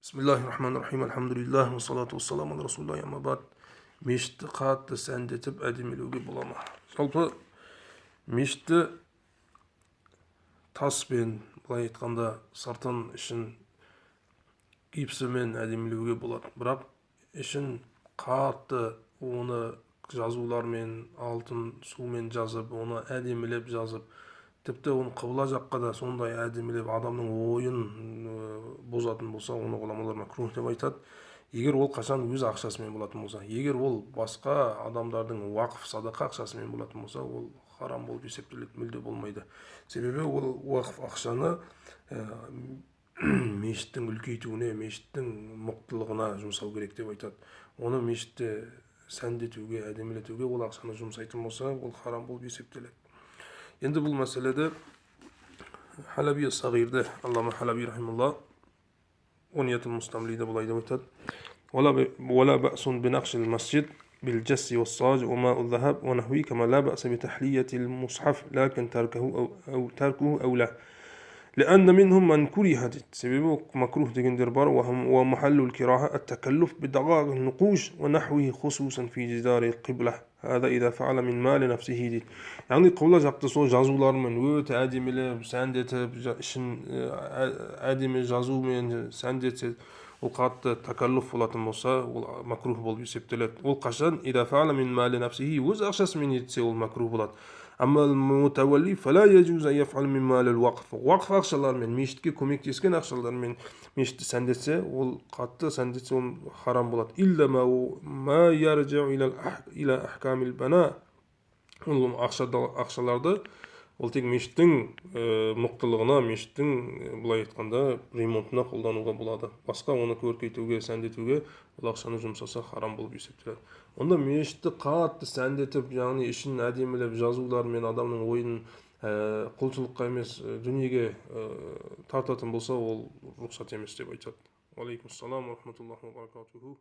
Bismillahirrahmanirrahim. Alhamdulillah. Wassalatu wassalamu ala Rasulullah. Amma ba'd. Мешітті қатты сәндетіп әдемілеуге бола ма? Жалпы мешітті таспен, былай айтқанда сартан ішін гипсімен әдемілеуге болады. Бірақ ішін қатты оны жазулармен, алтын сумен жазып, оны әдемілеп жазып, тіпті оны қыбла жаққа да сондай әдемілеп адамның ойын бозатын болса, оны ғұламалар макрух деп айтады. Егер ол қашан өз ақшасымен болатын болса, егер ол басқа адамдардың уақыф садақа ақшасымен болатын болса, ол харам болып есептеледі, мүлде болмайды. Себебі ол уақыф ақшаны мешіттің үлкейтуіне, мешіттің мықтылығына жұмсау керек деп айтады. Оны мешітті сәндетуге, әдемілетуге ол ақшаны жұмсайтын болса, ол харам болып есептеледі. Енді бұл мәселеде Халаби Сағирді, Аллама Халаби рахималла, Уният Мустамлиде былай деп айтады: ولا بأس بنقش المسجد بالجس والصاج وماء الذهب ونحوه كما لا بأس بتحلية المصحف لكن تركه أولى لأن منهم من كرهت سبب مكروه ديجندر بار ومحل الكراهة التكلف بدقائق النقوش ونحوه خصوصا في جدار القبلة هذا إذا فعل من مال نفسه دي. يعني قولا جاقты сол жазулармен өте әдемілеп сәндетіп ішін әдемі жазумен сәндетсе, ол қатты такаллуф болатын болса, ол макрух болып есептеледі. Ол қашан إذا فعل من مال نفسه өз ақшасымен етсе, ол макрух болады. أما المتولي فلا يجوز أن يفعل من مال الوقف. Вақф ақшалармен, мешітке көмектескен ақшалармен мешітті сәндетсе, ол қатты сәндетсе, ол харам болады. إلا ما يرجع إلى أحكام البناء. Ол ақшаларды ол тек мешіттің мықтылығына, мешіттің былай айтқанда ремонтына қолдануға болады. Басқа оны көркейтуге, сәндетуге ол ақшаны жұмсаса харам болып есептеледі. Онда мешітті қатты сәндетіп, яғни ішін әдемілеп жазулармен адамның ойын құлшылыққа емес дүниеге тартатын болса, ол рұқсат емес деп айтады. Алейкум ассалам ва рахматуллахи ва баракатуху.